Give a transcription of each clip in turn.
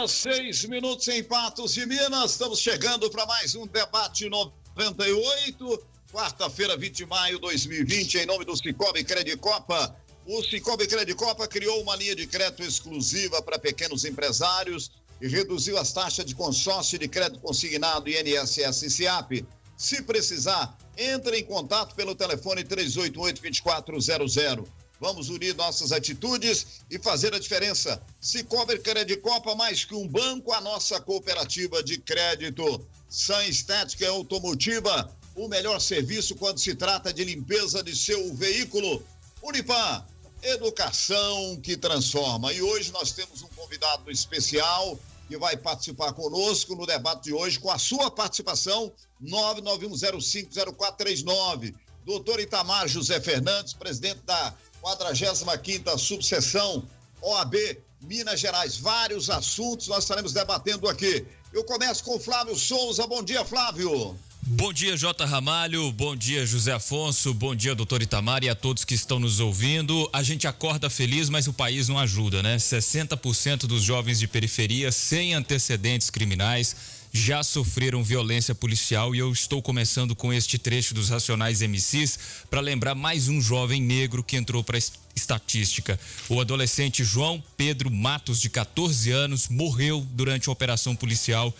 horas 6 minutos em Patos de Minas. Estamos chegando para mais um debate 98. Quarta-feira, 20 de maio de 2020, em nome do Sicoob Credicopa. O Sicoob Credicopa criou uma linha de crédito exclusiva para pequenos empresários e reduziu as taxas de consórcio de crédito consignado INSS e SIAP. Se precisar, entre em contato pelo telefone 388-2400. Vamos unir nossas atitudes e fazer a diferença. Sicoob Credicopa, mais que um banco, a nossa cooperativa de crédito. Sun Estética Automotiva, o melhor serviço quando se trata de limpeza de seu veículo. Unipam, educação que transforma. E hoje nós temos um convidado especial que vai participar conosco no debate de hoje, com a sua participação, 991050439. Doutor Itamar José Fernandes, presidente da 45ª subseção OAB Minas Gerais. Vários assuntos nós estaremos debatendo aqui. Eu começo com o Flávio Souza. Bom dia, Flávio. Bom dia, J. Ramalho, bom dia, José Afonso, bom dia, doutor Itamar, e a todos que estão nos ouvindo. A gente acorda feliz, mas o país não ajuda, né? 60% dos jovens de periferia sem antecedentes criminais já sofreram violência policial, e eu estou começando com este trecho dos Racionais MCs para lembrar mais um jovem negro que entrou para a estatística. O adolescente João Pedro Matos, de 14 anos, morreu durante uma operação policial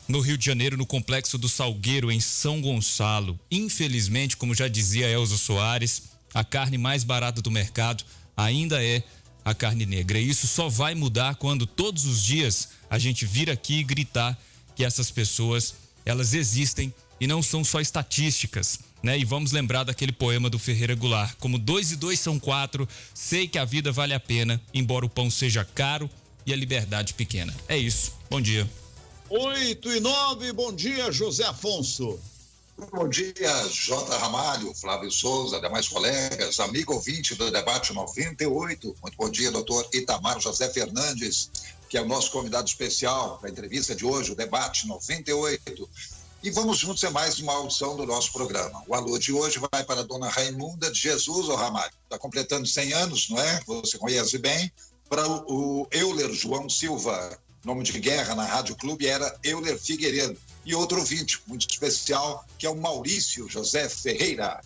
no Rio de Janeiro, no Complexo do Salgueiro, em São Gonçalo. Infelizmente, como já dizia Elza Soares, a carne mais barata do mercado ainda é a carne negra. E isso só vai mudar quando todos os dias a gente vir aqui e gritar que essas pessoas, elas existem e não são só estatísticas, né? E vamos lembrar daquele poema do Ferreira Goulart: como 2 e 2 são 4, sei que a vida vale a pena, embora o pão seja caro e a liberdade pequena. É isso. Bom dia. 8:09, bom dia, José Afonso. Bom dia, J. Ramalho, Flávio Souza, demais colegas, amigo ouvinte do debate 98. Muito bom dia, doutor Itamar José Fernandes, que é o nosso convidado especial para a entrevista de hoje, o debate 98. E vamos juntos a mais uma audição do nosso programa. O alô de hoje vai para a dona Raimunda de Jesus, ô Ramalho. Está completando 100 anos, não é? Você conhece bem. Para o Euler João Silva, nome de guerra na Rádio Clube era Euler Figueiredo. E outro ouvinte muito especial, que é o Maurício José Ferreira.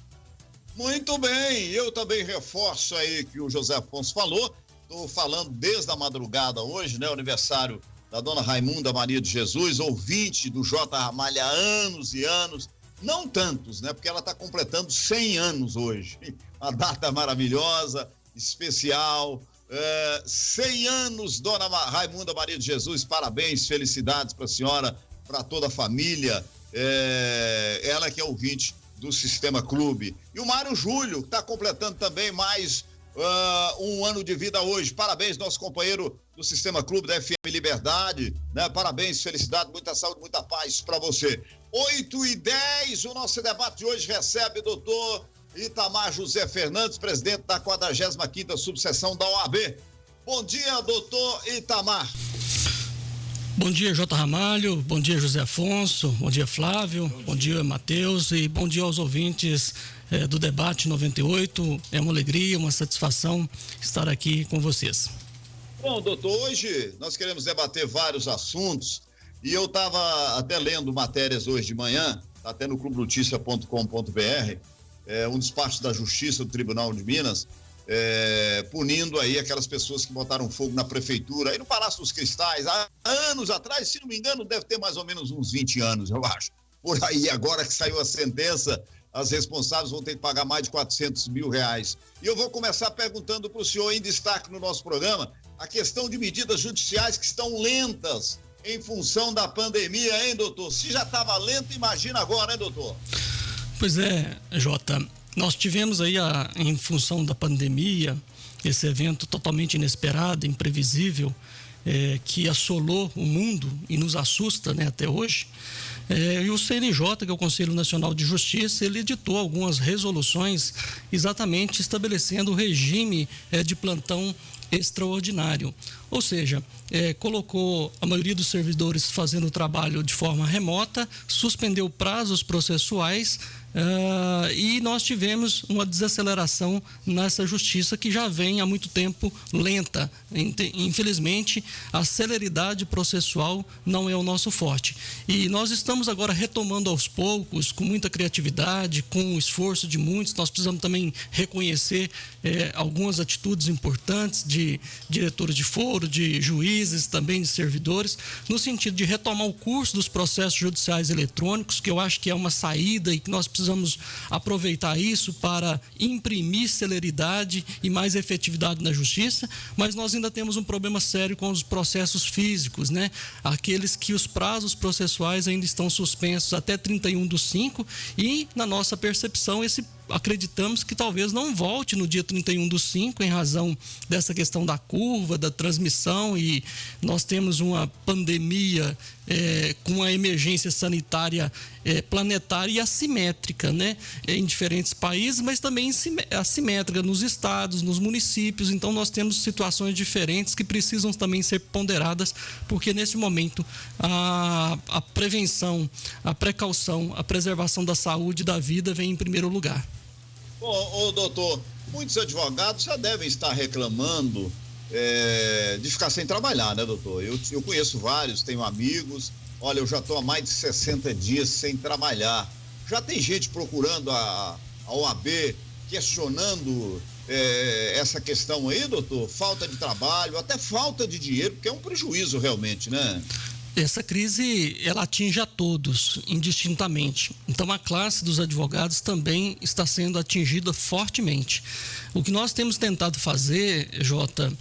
Muito bem, eu também reforço aí que o José Afonso falou. Estou falando desde a madrugada hoje, né? O aniversário da dona Raimunda Maria de Jesus, ouvinte do J. Ramalho há anos e anos. Não tantos, né? Porque ela está completando 100 anos hoje. Uma data maravilhosa, especial. 100 anos, dona Raimunda Maria de Jesus, parabéns, felicidades para a senhora, para toda a família, ela que é ouvinte do Sistema Clube. E o Mário Júlio, que está completando também mais um ano de vida hoje. Parabéns, nosso companheiro do Sistema Clube da FM Liberdade, né? Parabéns, felicidade, muita saúde, muita paz para você. 8:10, o nosso debate de hoje recebe o doutor Itamar José Fernandes, presidente da 45ª subseção da OAB. Bom dia, doutor Itamar. Bom dia, J. Ramalho, bom dia, José Afonso, bom dia, Flávio, bom dia, Matheus, e bom dia aos ouvintes do debate 98. É uma alegria, uma satisfação estar aqui com vocês. Bom, doutor, hoje nós queremos debater vários assuntos, e eu estava até lendo matérias hoje de manhã, até no clubenoticia.com.br, um despacho da Justiça do Tribunal de Minas, punindo aí aquelas pessoas que botaram fogo na prefeitura, aí no Palácio dos Cristais, há anos atrás, se não me engano, deve ter mais ou menos uns 20 anos, eu acho. Por aí, agora que saiu a sentença, as responsáveis vão ter que pagar mais de R$400 mil. E eu vou começar perguntando para o senhor, em destaque no nosso programa, a questão de medidas judiciais que estão lentas em função da pandemia, hein, doutor? Se já estava lento, imagina agora, hein, doutor? Pois é, Jota, nós tivemos aí, em função da pandemia, esse evento totalmente inesperado, imprevisível, que assolou o mundo e nos assusta, né, até hoje. E o CNJ, que é o Conselho Nacional de Justiça, ele editou algumas resoluções exatamente estabelecendo o regime de plantão extraordinário. Ou seja, colocou a maioria dos servidores fazendo o trabalho de forma remota, suspendeu prazos processuais, e nós tivemos uma desaceleração nessa justiça que já vem há muito tempo lenta. Infelizmente, a celeridade processual não é o nosso forte. E nós estamos agora retomando aos poucos, com muita criatividade, com o esforço de muitos. Nós precisamos também reconhecer algumas atitudes importantes de diretores de foro, de juízes, também de servidores, no sentido de retomar o curso dos processos judiciais eletrônicos, que eu acho que é uma saída e que nós precisamos aproveitar isso para imprimir celeridade e mais efetividade na justiça, mas nós ainda temos um problema sério com os processos físicos, né? Aqueles que os prazos processuais ainda estão suspensos até 31/5 e, na nossa percepção, acreditamos que talvez não volte no dia 31/5 em razão dessa questão da curva, da transmissão, e nós temos uma pandemia com uma emergência sanitária planetária e assimétrica, né? Em diferentes países, mas também assimétrica nos estados, nos municípios. Então nós temos situações diferentes que precisam também ser ponderadas, porque nesse momento a prevenção, a precaução, a preservação da saúde e da vida vem em primeiro lugar. Ô, doutor, muitos advogados já devem estar reclamando de ficar sem trabalhar, né, doutor? Eu conheço vários, tenho amigos. Olha, eu já estou há mais de 60 dias sem trabalhar. Já tem gente procurando a OAB, questionando essa questão aí, doutor? Falta de trabalho, até falta de dinheiro, porque é um prejuízo realmente, né? Essa crise, ela atinge a todos, indistintamente. Então, a classe dos advogados também está sendo atingida fortemente. O que nós temos tentado fazer, Jota,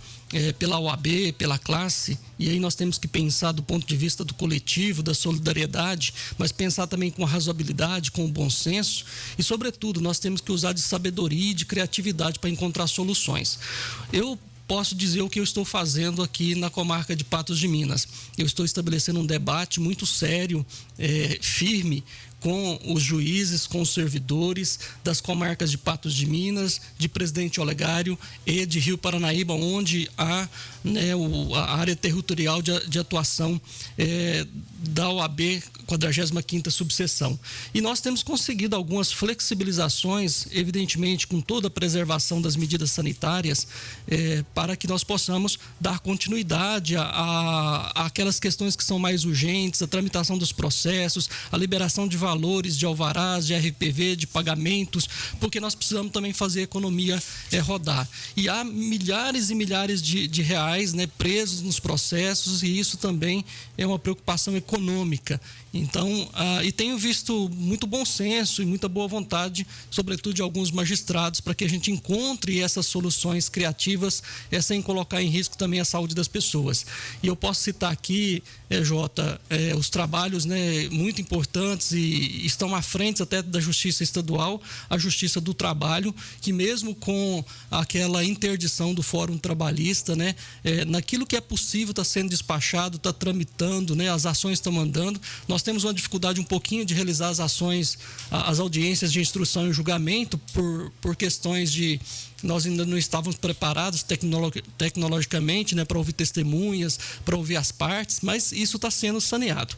pela OAB, pela classe, e aí nós temos que pensar do ponto de vista do coletivo, da solidariedade, mas pensar também com a razoabilidade, com o bom senso, e, sobretudo, nós temos que usar de sabedoria e de criatividade para encontrar soluções. Eu posso dizer o que eu estou fazendo aqui na comarca de Patos de Minas. Eu estou estabelecendo um debate muito sério, firme, com os juízes, com os servidores das comarcas de Patos de Minas, de Presidente Olegário e de Rio Paranaíba, onde há a área territorial de atuação da OAB 45ª subseção. E nós temos conseguido algumas flexibilizações, evidentemente com toda a preservação das medidas sanitárias, para que nós possamos dar continuidade àquelas questões que são mais urgentes, a tramitação dos processos, a liberação de valores, de alvarás, de RPV, de pagamentos, porque nós precisamos também fazer a economia rodar. E há milhares e milhares de reais, né, presos nos processos, e isso também é uma preocupação econômica. Então, e tenho visto muito bom senso e muita boa vontade, sobretudo de alguns magistrados, para que a gente encontre essas soluções criativas, sem colocar em risco também a saúde das pessoas. E eu posso citar aqui, Jota, os trabalhos, né, muito importantes e estão à frente até da Justiça Estadual, a Justiça do Trabalho, que mesmo com aquela interdição do Fórum Trabalhista, né, naquilo que é possível está sendo despachado, está tramitando, né, as ações estão andando. Nós temos uma dificuldade um pouquinho de realizar as ações, as audiências de instrução e julgamento por questões de nós ainda não estávamos preparados tecnologicamente, né, para ouvir testemunhas, para ouvir as partes, mas isso está sendo saneado.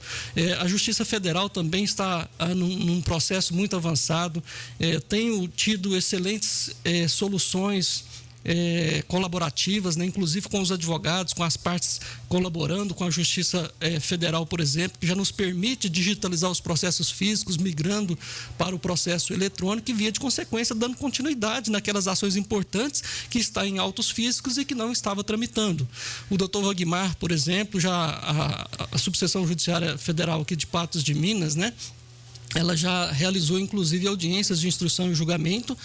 A Justiça Federal também está num processo muito avançado. Tenho tido excelentes soluções colaborativas, né, inclusive com os advogados, com as partes colaborando, com a Justiça Federal, por exemplo, que já nos permite digitalizar os processos físicos, migrando para o processo eletrônico e, via de consequência, dando continuidade naquelas ações importantes que está em autos físicos e que não estava tramitando. O doutor Wagmar, por exemplo, já a Subseção Judiciária Federal aqui de Patos de Minas, né, ela já realizou, inclusive, audiências de instrução e julgamento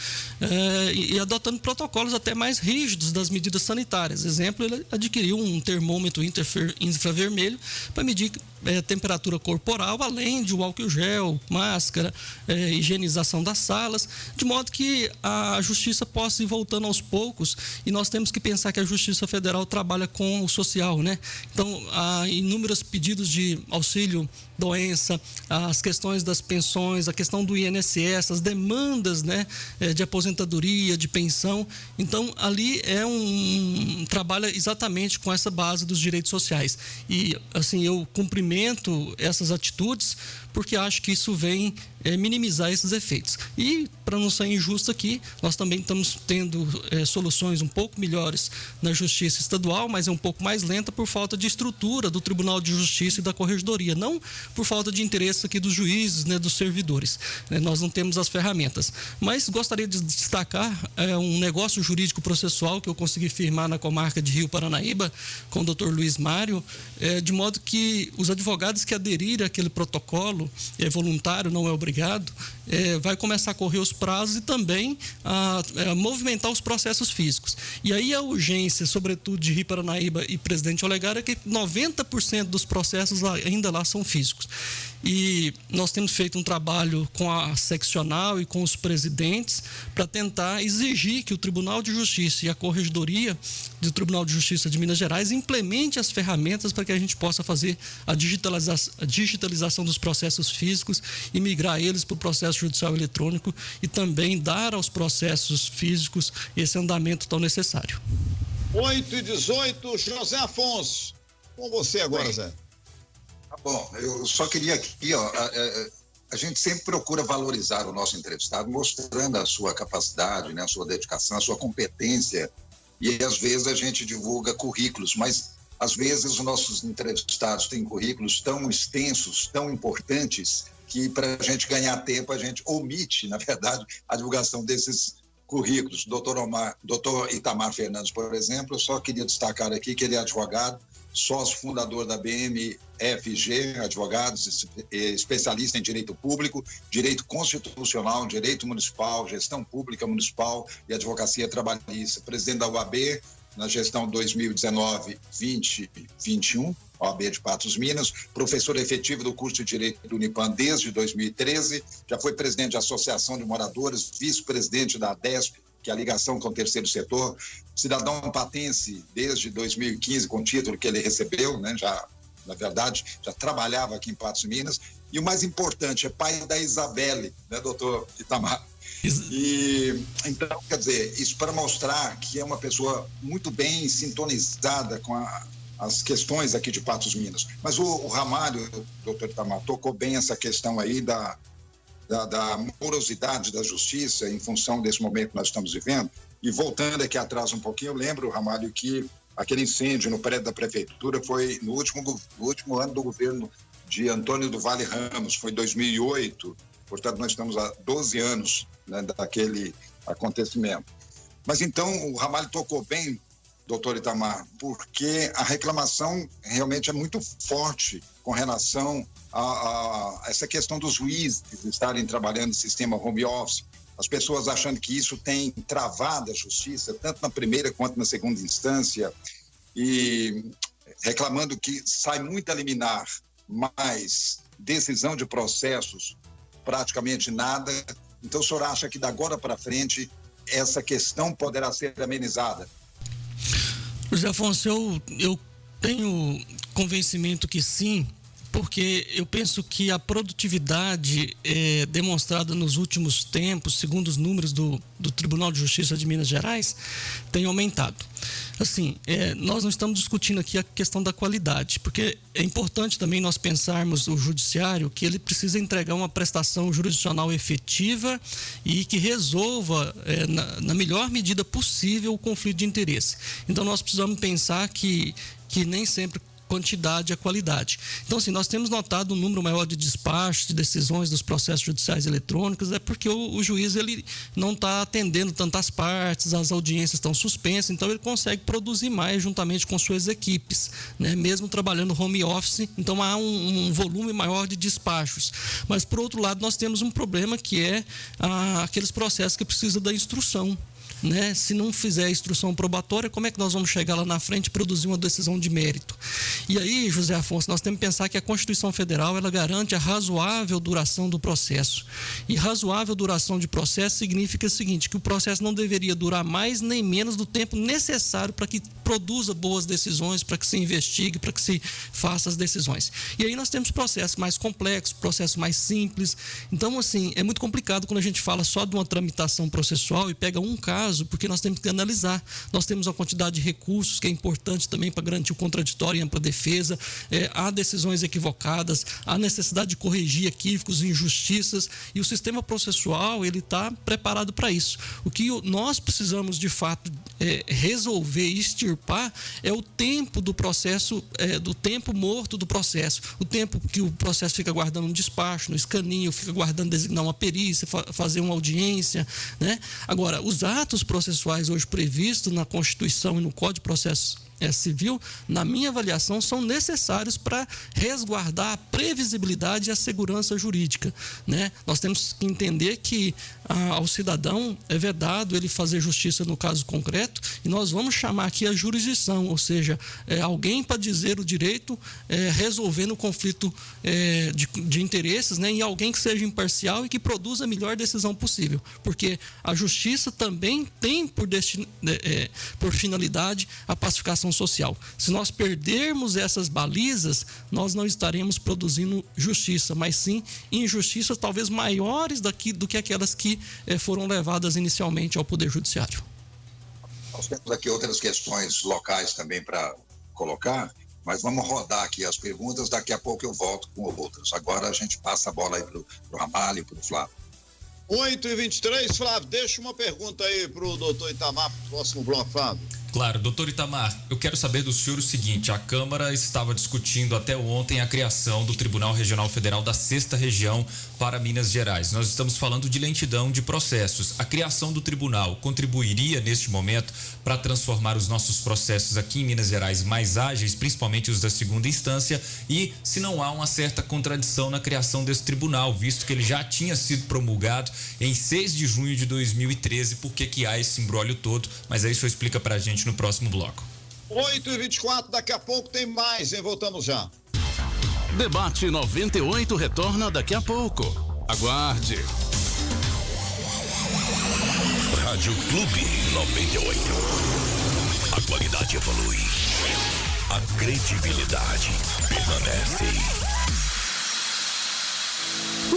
e adotando protocolos até mais rígidos das medidas sanitárias. Exemplo, ele adquiriu um termômetro infravermelho para medir temperatura corporal, além de o álcool gel, máscara, higienização das salas, de modo que a justiça possa ir voltando aos poucos, e nós temos que pensar que a Justiça Federal trabalha com o social, né? Então, há inúmeros pedidos de auxílio doença, as questões das pensões, a questão do INSS, as demandas, né, de aposentadoria, de pensão. Então, ali trabalha exatamente com essa base dos direitos sociais. E, assim, eu cumprimento essas atitudes porque acho que isso vem minimizar esses efeitos. E, para não ser injusto aqui, nós também estamos tendo soluções um pouco melhores na Justiça Estadual, mas é um pouco mais lenta por falta de estrutura do Tribunal de Justiça e da Corregedoria, não por falta de interesse aqui dos juízes, né, dos servidores. Nós não temos as ferramentas. Mas gostaria de destacar um negócio jurídico processual que eu consegui firmar na comarca de Rio Paranaíba com o Dr. Luiz Mário, de modo que os advogados que aderirem àquele protocolo, é voluntário, não é obrigado, vai começar a correr os prazos e também a movimentar os processos físicos. E aí a urgência, sobretudo de Rio Paranaíba e Presidente Olegário, é que 90% dos processos ainda lá são físicos. E nós temos feito um trabalho com a seccional e com os presidentes para tentar exigir que o Tribunal de Justiça e a Corregedoria do Tribunal de Justiça de Minas Gerais implemente as ferramentas para que a gente possa fazer a digitalização dos processos físicos e migrar eles para o processo judicial eletrônico e também dar aos processos físicos esse andamento tão necessário. 8h18, José Afonso. Com você agora, Zé. Tá bom, eu só queria aqui, a gente sempre procura valorizar o nosso entrevistado, mostrando a sua capacidade, né, a sua dedicação, a sua competência, e às vezes a gente divulga currículos, mas às vezes os nossos entrevistados têm currículos tão extensos, tão importantes, que para a gente ganhar tempo, a gente omite, na verdade, a divulgação desses currículos. Doutor Itamar Fernandes, por exemplo, eu só queria destacar aqui que ele é advogado, sócio fundador da BMFG, advogados, especialista em direito público, direito constitucional, direito municipal, gestão pública municipal e advocacia trabalhista. Presidente da UAB na gestão 2019-2021, OAB de Patos, Minas, professor efetivo do curso de Direito do Unipan desde 2013, já foi presidente da Associação de Moradores, vice-presidente da ADESP, que é a ligação com o terceiro setor, cidadão patense desde 2015, com o título que ele recebeu, né, na verdade, já trabalhava aqui em Patos, Minas, e o mais importante, é pai da Isabelle, né, doutor Itamar? E, então, quer dizer, isso para mostrar que é uma pessoa muito bem sintonizada com as questões aqui de Patos, Minas. Mas o Ramalho, doutor Itamar, tocou bem essa questão aí da morosidade da justiça em função desse momento que nós estamos vivendo. E voltando aqui atrás um pouquinho, eu lembro, Ramalho, que aquele incêndio no prédio da prefeitura foi no último ano do governo de Antônio do Vale Ramos, foi 2008, portanto nós estamos há 12 anos, né, daquele acontecimento. Mas então o Ramalho tocou bem, doutor Itamar, porque a reclamação realmente é muito forte com relação a essa questão dos juízes estarem trabalhando no sistema home office, as pessoas achando que isso tem travado a justiça, tanto na primeira quanto na segunda instância, e reclamando que sai muita liminar, mas decisão de processos praticamente nada. Então o senhor acha que da agora para frente essa questão poderá ser amenizada? José Afonso, eu tenho convencimento que sim, porque eu penso que a produtividade demonstrada nos últimos tempos, segundo os números do Tribunal de Justiça de Minas Gerais, tem aumentado. Assim, nós não estamos discutindo aqui a questão da qualidade, porque é importante também nós pensarmos o judiciário que ele precisa entregar uma prestação jurisdicional efetiva e que resolva, na melhor medida possível, o conflito de interesse. Então, nós precisamos pensar que nem sempre quantidade e a qualidade. Então, assim, nós temos notado um número maior de despachos, de decisões dos processos judiciais eletrônicos, porque o juiz ele não está atendendo tantas partes, as audiências estão suspensas, então ele consegue produzir mais juntamente com suas equipes, né? Mesmo trabalhando home office, então há um volume maior de despachos. Mas, por outro lado, nós temos um problema que é aqueles processos que precisam da instrução. né? Se não fizer a instrução probatória, como é que nós vamos chegar lá na frente e produzir uma decisão de mérito? E aí, José Afonso, nós temos que pensar que a Constituição Federal, ela garante a razoável duração do processo. E razoável duração de processo significa o seguinte, que o processo não deveria durar mais nem menos do tempo necessário para que produza boas decisões, para que se investigue, para que se faça as decisões. E aí nós temos processos mais complexos, processos mais simples. Então, assim, é muito complicado quando a gente fala só de uma tramitação processual e pega um caso, porque nós temos que analisar. Nós temos uma quantidade de recursos que é importante também para garantir o contraditório e ampla defesa. Há decisões equivocadas, há necessidade de corrigir equívocos e injustiças, e o sistema processual, ele está preparado para isso. O que nós precisamos, de fato, resolver e extirpar é o tempo do processo, do tempo morto do processo, o tempo que o processo fica guardando um despacho, no escaninho, fica guardando designar uma perícia, fazer uma audiência, né? Agora, os atos processuais hoje previstos na Constituição e no Código de Processo Civil, na minha avaliação, são necessários para resguardar a previsibilidade e a segurança jurídica, né? Nós temos que entender que ao cidadão é vedado ele fazer justiça no caso concreto, e nós vamos chamar aqui a jurisdição, ou seja, alguém para dizer o direito, resolvendo o conflito de interesses, né? E alguém que seja imparcial e que produza a melhor decisão possível, porque a justiça também tem por finalidade a pacificação social. Se nós perdermos essas balizas, nós não estaremos produzindo justiça, mas sim injustiças talvez maiores do que aquelas que foram levadas inicialmente ao Poder Judiciário. Nós temos aqui outras questões locais também para colocar, mas vamos rodar aqui as perguntas, daqui a pouco eu volto com outras. Agora a gente passa a bola aí para o Ramalho e para o Flávio. 8h23, Flávio, deixa uma pergunta aí para o doutor Itamar, para o próximo bloco, Flávio. Claro, doutor Itamar, eu quero saber do senhor o seguinte: a Câmara estava discutindo até ontem a criação do Tribunal Regional Federal da 6ª Região para Minas Gerais. Nós estamos falando de lentidão de processos. A criação do tribunal contribuiria neste momento para transformar os nossos processos aqui em Minas Gerais mais ágeis, principalmente os da segunda instância, e se não há uma certa contradição na criação desse tribunal, visto que ele já tinha sido promulgado em 6 de junho de 2013, por que há esse imbróglio todo? Mas aí o senhor explica para a gente no próximo bloco. 8h24, daqui a pouco tem mais, hein? Voltamos já. Debate 98 retorna daqui a pouco. Aguarde. Rádio Clube 98. A qualidade evolui. A credibilidade permanece.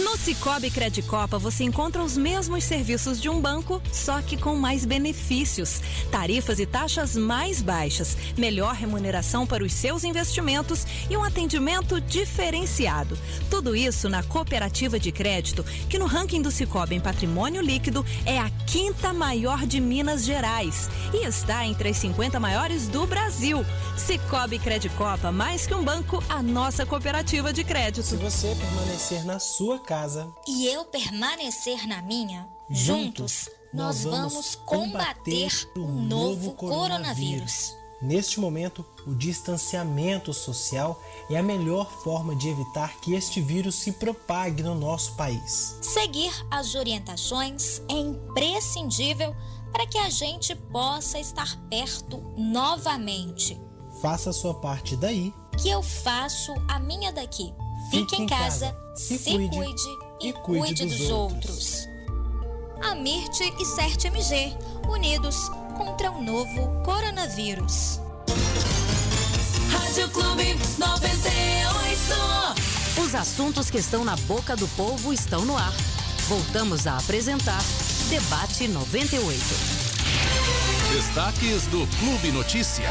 No Sicoob Credicopa você encontra os mesmos serviços de um banco, só que com mais benefícios, tarifas e taxas mais baixas, melhor remuneração para os seus investimentos e um atendimento diferenciado. Tudo isso na cooperativa de crédito, que no ranking do Sicoob em patrimônio líquido é a 5ª maior de Minas Gerais e está entre as 50 maiores do Brasil. Sicoob Credicopa, mais que um banco, a nossa cooperativa de crédito. Se você permanecer na sua casa e eu permanecer na minha, juntos nós vamos combater o novo coronavírus. Neste momento, o distanciamento social é a melhor forma de evitar que este vírus se propague no nosso país. Seguir as orientações é imprescindível para que a gente possa estar perto novamente. Faça a sua parte daí, que eu faço a minha daqui. Fique em casa, se cuide e cuide dos outros. Amirte e CERT-MG, unidos contra o novo coronavírus. Rádio Clube 98. Os assuntos que estão na boca do povo estão no ar. Voltamos a apresentar Debate 98. Destaques do Clube Notícia.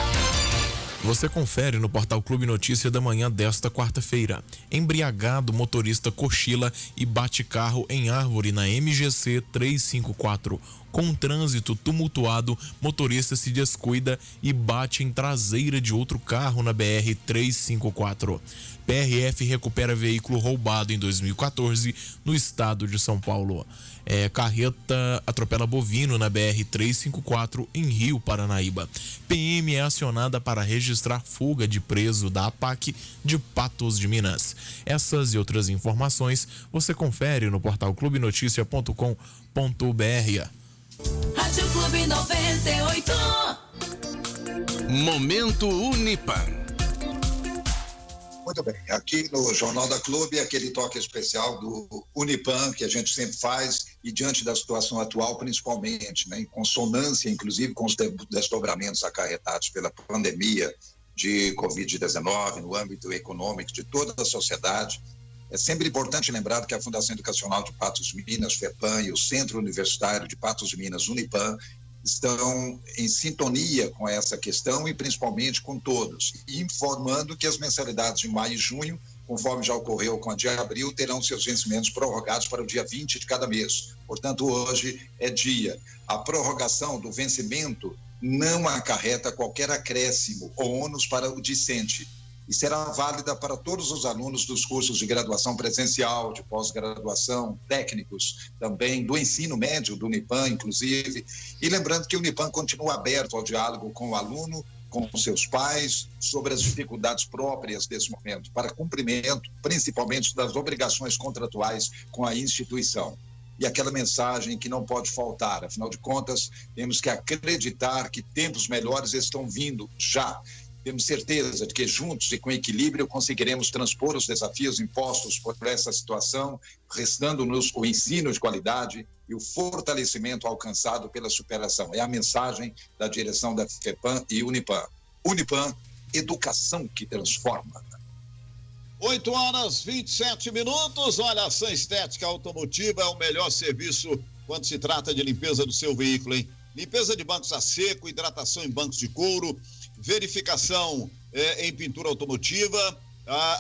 Você confere no portal Clube Notícia da manhã desta quarta-feira. Embriagado, motorista cochila e bate carro em árvore na MGC 354. Com trânsito tumultuado, motorista se descuida e bate em traseira de outro carro na BR 354. PRF recupera veículo roubado em 2014 no estado de São Paulo. Carreta atropela bovino na BR 354 em Rio, Paranaíba. PM é acionada para registrar fuga de preso da APAC de Patos de Minas. Essas e outras informações você confere no portal clubenoticia.com.br. Rádio Clube 98. Momento Unipan. Muito bem, aqui no Jornal da Clube, aquele toque especial do Unipan, que a gente sempre faz, e diante da situação atual, principalmente, né, em consonância, inclusive, com os desdobramentos acarretados pela pandemia de Covid-19, no âmbito econômico de toda a sociedade. É sempre importante lembrar que a Fundação Educacional de Patos de Minas, FEPAM, e o Centro Universitário de Patos de Minas, Unipan, estão em sintonia com essa questão e principalmente com todos, informando que as mensalidades de maio e junho, conforme já ocorreu com a de abril, terão seus vencimentos prorrogados para o dia 20 de cada mês. Portanto, hoje é dia. A prorrogação do vencimento não acarreta qualquer acréscimo ou ônus para o discente e será válida para todos os alunos dos cursos de graduação presencial, de pós-graduação, técnicos também, do ensino médio do Unipan, inclusive. E lembrando que o Unipan continua aberto ao diálogo com o aluno, com seus pais, sobre as dificuldades próprias desse momento, para cumprimento, principalmente, das obrigações contratuais com a instituição. E aquela mensagem que não pode faltar, afinal de contas, temos que acreditar que tempos melhores estão vindo já. Temos certeza de que juntos e com equilíbrio conseguiremos transpor os desafios impostos por essa situação, restando-nos o ensino de qualidade e o fortalecimento alcançado pela superação. É a mensagem da direção da FEPAM e Unipan. Unipan, educação que transforma. 8h27. Olha, a San Estética Automotiva é o melhor serviço quando se trata de limpeza do seu veículo, hein? Limpeza de bancos a seco, hidratação em bancos de couro, verificação em pintura automotiva,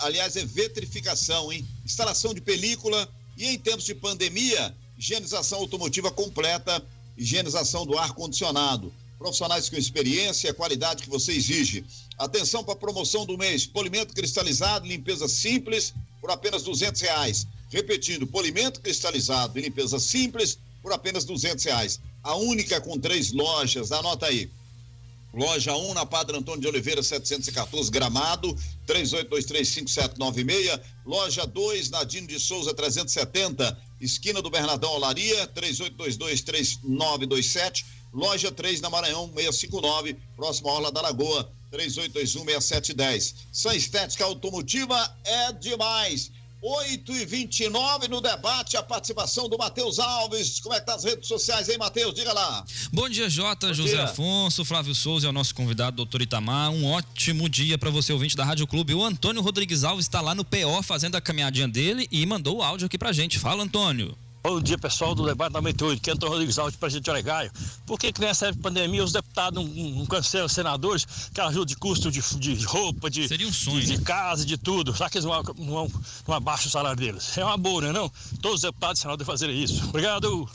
aliás, é vitrificação, hein? Instalação de película e, em tempos de pandemia, higienização automotiva completa, higienização do ar-condicionado. Profissionais com experiência e a qualidade que você exige. Atenção para a promoção do mês: polimento cristalizado, limpeza simples por apenas R$200. Repetindo, polimento cristalizado e limpeza simples por apenas R$200. A única com 3 lojas, anota aí. Loja 1 na Padre Antônio de Oliveira 714, Gramado, 38235796. Loja 2 na Dino de Souza 370, esquina do Bernardão Olaria, 38223927. Loja 3 na Maranhão 659, próxima à Orla da Lagoa, 38216710. San Estética Automotiva é demais. 8h29 no debate, a participação do Matheus Alves. Como é que tá as redes sociais aí, Matheus? Diga lá. Bom dia, Jota, José Afonso, Flávio Souza é o nosso convidado, doutor Itamar. Um ótimo dia para você, ouvinte da Rádio Clube. O Antônio Rodrigues Alves está lá no PO fazendo a caminhadinha dele e mandou o áudio aqui pra gente. Fala, Antônio. Bom dia, pessoal do Debate 98, que é Antônio Rodrigues Alves, presidente de Olegário. Por que nessa época de pandemia os deputados não cancelam os senadores que ajuda de custo de roupa, seria um sonho, de casa, de tudo? Será que eles não abaixam o salário deles? É uma boa, não? Todos os deputados e senadores fazerem isso. Obrigado.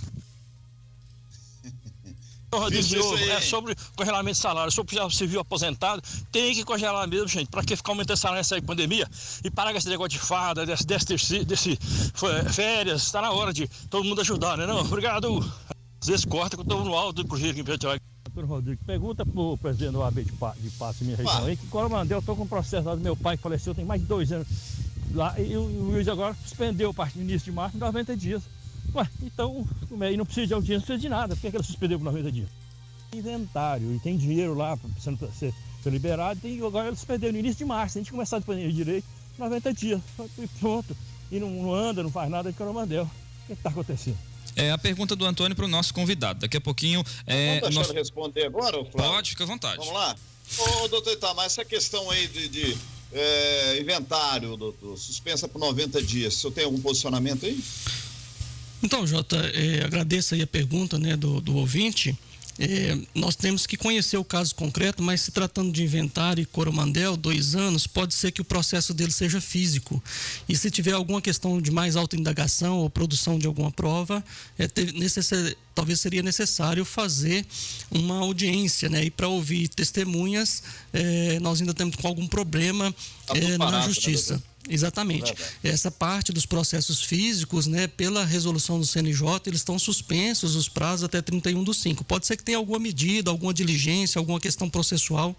De novo, é sobre congelamento de salário. Sobre o civil aposentado, tem que congelar mesmo, gente. Para que ficar aumentando salário nessa pandemia? E parar com esse negócio de farda, desse férias. Está na hora de todo mundo ajudar, né? Não? Obrigado. Às vezes corta que eu estou no alto do projeto aqui em Petrópolis. Doutor Rodrigo, pergunta pro presidente do AB de Patos, minha região aí, que Coromandel, eu estou com um processo lá do meu pai que faleceu tem mais de 2 anos lá, e o juiz agora suspendeu a partir do início de março em 90 dias. Ué, então, e não precisa de audiência, não precisa de nada. Por que ela suspendeu por 90 dias? Inventário, e tem dinheiro lá precisando ser liberado, agora ela suspendeu no início de março. Se a gente começar a depender de direito, 90 dias, e pronto. E não anda, não faz nada de Coromandel. O que está acontecendo? É a pergunta do Antônio para o nosso convidado. Daqui a pouquinho... Vamos deixar ele responder agora, Flávio? Pode, fica à vontade. Vamos lá. Ô, doutor Itamar, essa questão aí de inventário, doutor, suspensa por 90 dias, o senhor tem algum posicionamento aí? Então, Jota, agradeço aí a pergunta, né, do ouvinte. Nós temos que conhecer o caso concreto, mas se tratando de inventário e Coromandel, 2 anos, pode ser que o processo dele seja físico. E se tiver alguma questão de mais alta indagação ou produção de alguma prova, talvez seria necessário fazer uma audiência, né? E para ouvir testemunhas, nós ainda temos com algum problema na justiça. Exatamente. Essa parte dos processos físicos, né, pela resolução do CNJ, eles estão suspensos os prazos até 31/5. Pode ser que tenha alguma medida, alguma diligência, alguma questão processual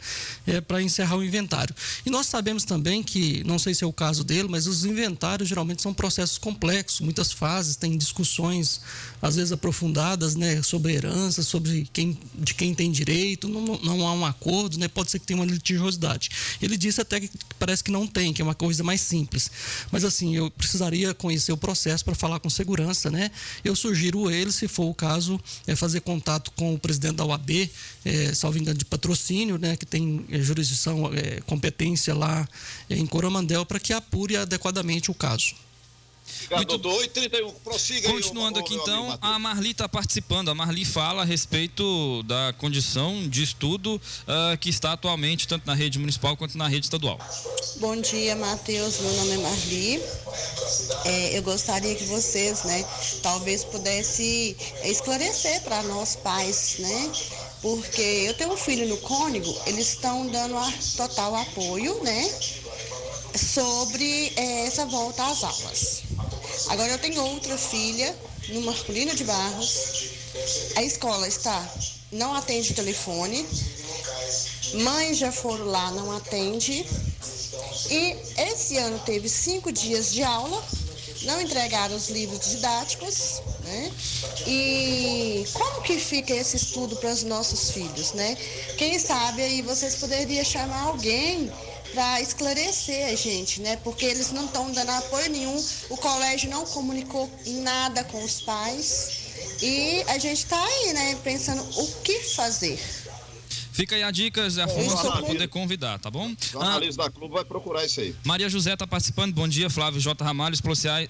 para encerrar o inventário. E nós sabemos também que, não sei se é o caso dele, mas os inventários geralmente são processos complexos, muitas fases, tem discussões às vezes aprofundadas, né, sobre herança, sobre de quem tem direito, não há um acordo, né, pode ser que tenha uma litigiosidade. Ele disse até que parece que não tem, que é uma coisa mais simples. Mas assim, eu precisaria conhecer o processo para falar com segurança, né? Eu sugiro ele, se for o caso, fazer contato com o presidente da OAB, salvo engano, de patrocínio, né, que tem jurisdição, competência lá em Coromandel, para que apure adequadamente o caso. Obrigado, doutor. 8h31, prossiga aí. Continuando aqui, então, a Marli está participando. A Marli fala a respeito da condição de estudo que está atualmente, tanto na rede municipal quanto na rede estadual. Bom dia, Matheus. Meu nome é Marli. Eu gostaria que vocês, né, talvez pudessem esclarecer para nós pais, né? Porque eu tenho um filho no Cônigo, eles estão dando total apoio, né, sobre essa volta às aulas. Agora eu tenho outra filha no Marcolino de Barros. A escola não atende o telefone. Mães já foram lá, não atende. E esse ano teve 5 dias de aula, não entregaram os livros didáticos, né? E como que fica esse estudo para os nossos filhos, né? Quem sabe aí vocês poderiam chamar alguém para esclarecer a gente, né? Porque eles não estão dando apoio nenhum, o colégio não comunicou nada com os pais e a gente está aí, né? Pensando o que fazer. Fica aí a dica, Zé Afonso, para poder convidar, tá bom? O jornalista da Clube vai procurar isso aí. Maria José está participando. Bom dia, Flávio J. Ramalho.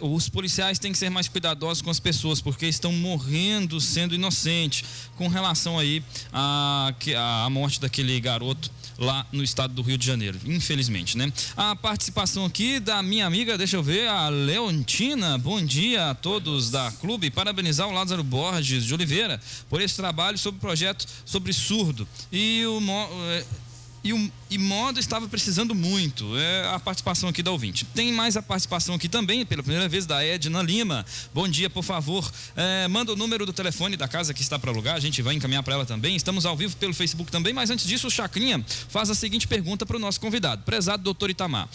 Os policiais têm que ser mais cuidadosos com as pessoas, porque estão morrendo sendo inocentes. Com relação aí à morte daquele garoto lá no estado do Rio de Janeiro, infelizmente, né? A participação aqui da minha amiga, deixa eu ver, a Leontina. Bom dia a todos da Clube. Parabenizar o Lázaro Borges de Oliveira por esse trabalho sobre o projeto sobre surdo. E o modo estava precisando muito. É a participação aqui da ouvinte. Tem mais a participação aqui também, pela primeira vez, da Edna Lima. Bom dia, por favor. Manda o número do telefone da casa que está para alugar. A gente vai encaminhar para ela também. Estamos ao vivo pelo Facebook também, mas antes disso, o Chacrinha faz a seguinte pergunta para o nosso convidado. Prezado doutor Itamar,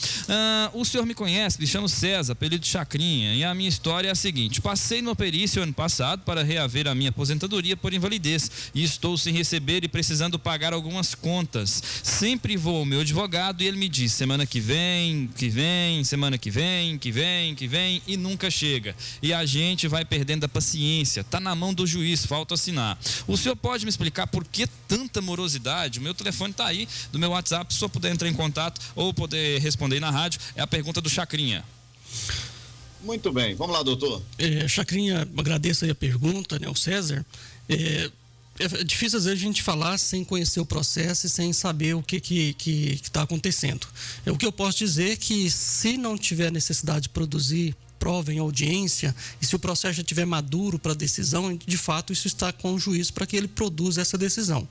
o senhor me conhece, me chamo César, apelido de Chacrinha, e a minha história é a seguinte: passei no perícia ano passado para reaver a minha aposentadoria por invalidez e estou sem receber e precisando pagar algumas contas. Sempre vou ao meu advogado e ele me diz semana que vem, semana que vem e nunca chega. E a gente vai perdendo a paciência. Tá na mão do juiz, falta assinar. O senhor pode me explicar por que tanta morosidade? O meu telefone tá aí, do meu WhatsApp, se o senhor puder entrar em contato ou poder responder aí na rádio, é a pergunta do Chacrinha. Muito bem, vamos lá, doutor. Chacrinha, agradeço aí a pergunta, né, o César. É difícil às vezes a gente falar sem conhecer o processo e sem saber o que está acontecendo. O que eu posso dizer é que se não tiver necessidade de produzir prova em audiência e se o processo já estiver maduro para decisão, de fato isso está com o juiz para que ele produza essa decisão.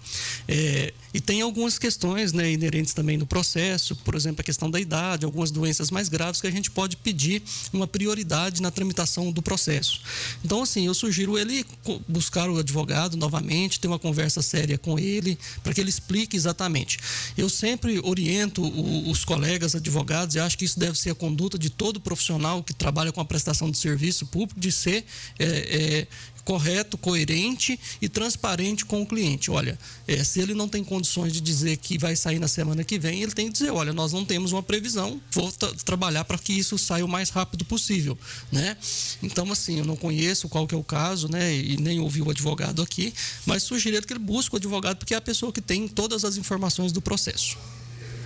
E tem algumas questões, né, inerentes também no processo, por exemplo, a questão da idade, algumas doenças mais graves que a gente pode pedir uma prioridade na tramitação do processo. Então, assim, eu sugiro ele buscar o advogado novamente, ter uma conversa séria com ele, para que ele explique exatamente. Eu sempre oriento os colegas advogados, e acho que isso deve ser a conduta de todo profissional que trabalha com a prestação de serviço público, de ser correto, coerente e transparente com o cliente. Olha, se ele não tem condições de dizer que vai sair na semana que vem, ele tem que dizer, olha, nós não temos uma previsão, vou trabalhar para que isso saia o mais rápido possível, né? Então, assim, eu não conheço qual que é o caso, né, e nem ouvi o advogado aqui, mas sugiro que ele busque o advogado, porque é a pessoa que tem todas as informações do processo.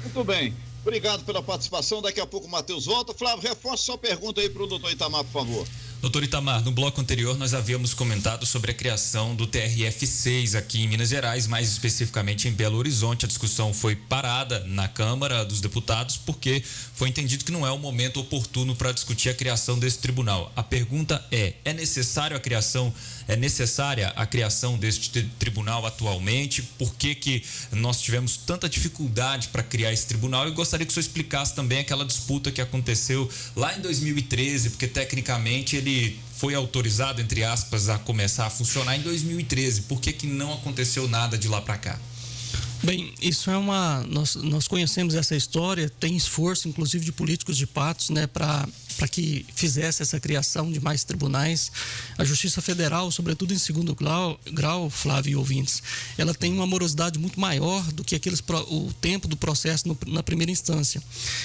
Muito bem. Obrigado pela participação. Daqui a pouco o Matheus volta. Flávio, reforça sua pergunta aí para o doutor Itamar, por favor. Doutor Itamar, no bloco anterior nós havíamos comentado sobre a criação do TRF6 aqui em Minas Gerais, mais especificamente em Belo Horizonte. A discussão foi parada na Câmara dos Deputados porque foi entendido que não é o momento oportuno para discutir a criação desse tribunal. A pergunta é necessária a criação deste tribunal atualmente? Por que nós tivemos tanta dificuldade para criar esse tribunal? Eu gostaria que o senhor explicasse também aquela disputa que aconteceu lá em 2013, porque tecnicamente ele foi autorizado, entre aspas, a começar a funcionar em 2013. Por que não aconteceu nada de lá para cá? Bem, isso é nós conhecemos essa história, tem esforço, inclusive, de políticos de Patos, né, para que fizesse essa criação de mais tribunais. A Justiça Federal, sobretudo em segundo grau, Flávio e ouvintes, ela tem uma morosidade muito maior do que o tempo do processo na primeira instância.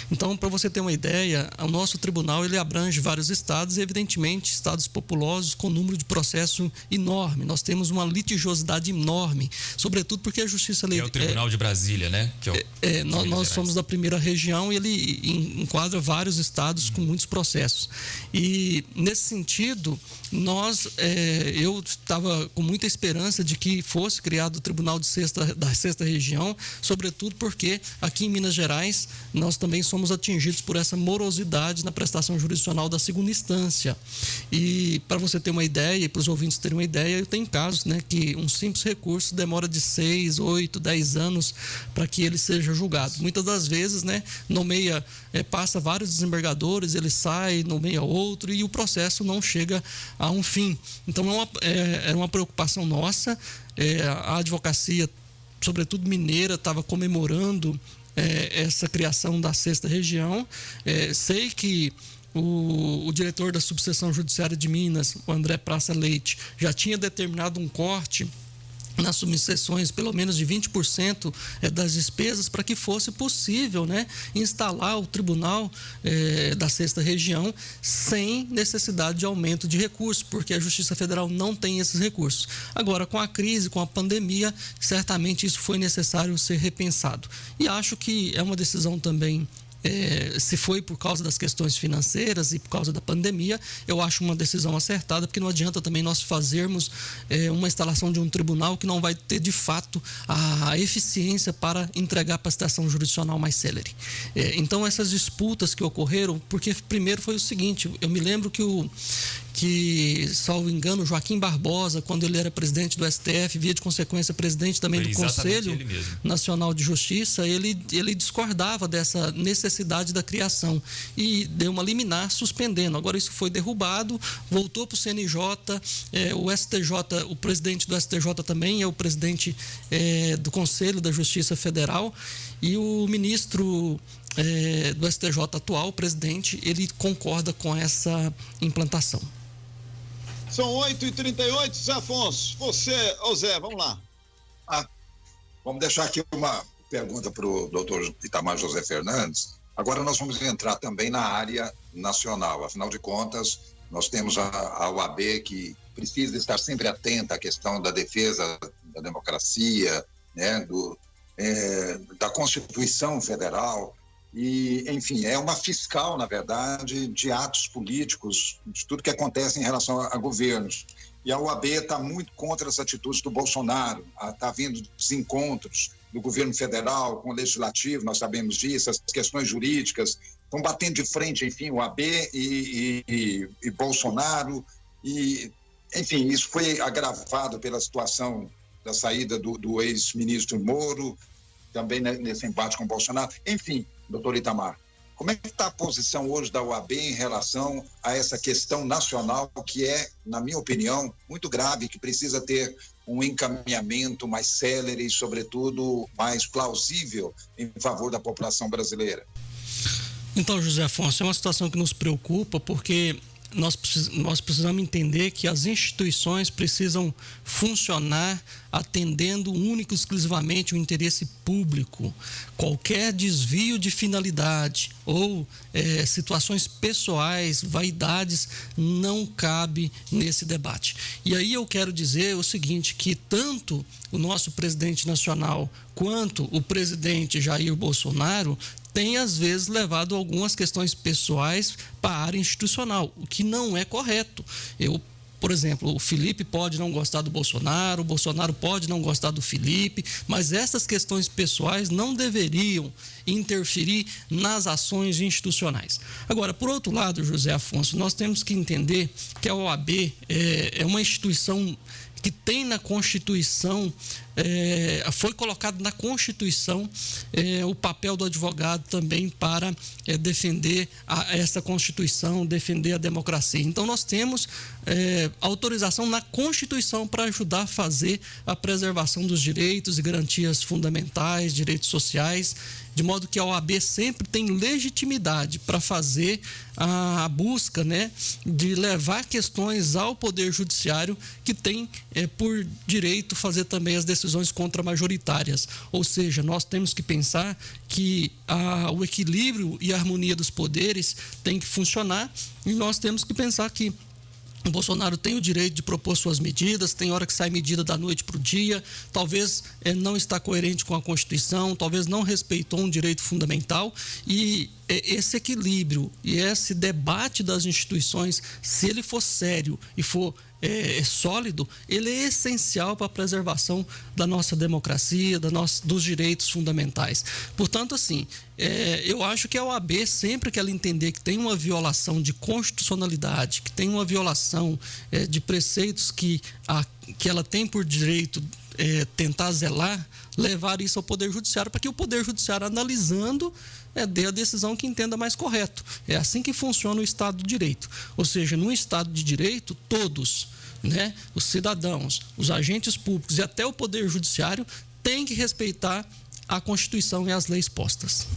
Então, para você ter uma ideia, o nosso tribunal ele abrange vários estados e, evidentemente, estados populosos com número de processo enorme. Nós temos uma litigiosidade enorme, sobretudo porque a Justiça... É o Tribunal de Brasília, né? Nós somos da primeira região e ele enquadra vários estados com muitos processos. E, nesse sentido, eu estava com muita esperança de que fosse criado o Tribunal da Sexta Região, sobretudo porque aqui em Minas Gerais nós também somos atingidos por essa morosidade na prestação jurisdicional da segunda instância. E, para você ter uma ideia, e para os ouvintes terem uma ideia, eu tenho casos, né, que um simples recurso demora de 6, 8, 10 anos para que ele seja julgado. Muitas das vezes, né, passa vários desembargadores, ele sai, nomeia outro e o processo não chega a um fim. Então, era uma preocupação nossa. A advocacia, sobretudo mineira, estava comemorando essa criação da sexta região. Sei que o diretor da subseção judiciária de Minas, o André Praça Leite, já tinha determinado um corte nas subseções, pelo menos de 20% das despesas, para que fosse possível, né, instalar o tribunal da sexta região sem necessidade de aumento de recursos, porque a Justiça Federal não tem esses recursos. Agora, com a crise, com a pandemia, certamente isso foi necessário ser repensado. E acho que é uma decisão também, se foi por causa das questões financeiras e por causa da pandemia, eu acho uma decisão acertada, porque não adianta também nós fazermos uma instalação de um tribunal que não vai ter, de fato, a eficiência para entregar a prestação jurisdicional mais célere. Então, essas disputas que ocorreram, porque primeiro foi o seguinte, eu me lembro que, salvo engano, Joaquim Barbosa, quando ele era presidente do STF, via de consequência presidente também do Conselho Nacional de Justiça, ele discordava dessa necessidade da criação e deu uma liminar suspendendo. Agora isso foi derrubado, voltou para o CNJ, o STJ, o presidente do STJ também é o presidente do Conselho da Justiça Federal, e o ministro do STJ atual, o presidente, ele concorda com essa implantação. São 8h38, Zé Afonso. Zé, vamos lá. Vamos deixar aqui uma pergunta para o doutor Itamar José Fernandes. Agora nós vamos entrar também na área nacional. Afinal de contas, nós temos a OAB, que precisa estar sempre atenta à questão da defesa da democracia, né, da Constituição Federal. E, enfim, é uma fiscal, na verdade, de atos políticos, de tudo que acontece em relação a governos. E a OAB está muito contra as atitudes do Bolsonaro, está havendo desencontros do governo federal com o legislativo, nós sabemos disso, as questões jurídicas, estão batendo de frente, enfim, OAB e Bolsonaro. E, enfim, isso foi agravado pela situação da saída do ex-ministro Moro, também nesse embate com o Bolsonaro. Enfim, doutor Itamar, como é que está a posição hoje da OAB em relação a essa questão nacional que é, na minha opinião, muito grave, que precisa ter um encaminhamento mais célere e, sobretudo, mais plausível em favor da população brasileira? Então, José Afonso, é uma situação que nos preocupa, porque nós precisamos entender que as instituições precisam funcionar atendendo único e exclusivamente o interesse público. Qualquer desvio de finalidade ou situações pessoais, vaidades, não cabe nesse debate. E aí eu quero dizer o seguinte, que tanto o nosso presidente nacional quanto o presidente Jair Bolsonaro tem às vezes levado algumas questões pessoais para a área institucional, o que não é correto. Por exemplo, o Felipe pode não gostar do Bolsonaro, o Bolsonaro pode não gostar do Felipe, mas essas questões pessoais não deveriam interferir nas ações institucionais. Agora, por outro lado, José Afonso, nós temos que entender que a OAB é uma instituição que tem na Constituição, foi colocado na Constituição o papel do advogado também para defender essa Constituição, defender a democracia. Então, nós temos autorização na Constituição para ajudar a fazer a preservação dos direitos e garantias fundamentais, direitos sociais, de modo que a OAB sempre tem legitimidade para fazer a busca, né, de levar questões ao Poder Judiciário, que tem por direito fazer também as decisões contramajoritárias. Ou seja, nós temos que pensar que o equilíbrio e a harmonia dos poderes tem que funcionar, e nós temos que pensar que o Bolsonaro tem o direito de propor suas medidas, tem hora que sai medida da noite para o dia, talvez não está coerente com a Constituição, talvez não respeitou um direito fundamental, e esse equilíbrio e esse debate das instituições, se ele for sério e for sólido, ele é essencial para a preservação da nossa democracia, dos direitos fundamentais. Portanto, assim, eu acho que a OAB, sempre que ela entender que tem uma violação de constitucionalidade, que tem uma violação de preceitos que ela tem por direito tentar zelar, levar isso ao Poder Judiciário, para que o Poder Judiciário, analisando, dê a decisão que entenda mais correto. É assim que funciona o Estado de Direito. Ou seja, no Estado de Direito, todos, né, os cidadãos, os agentes públicos e até o Poder Judiciário têm que respeitar a Constituição e as leis postas.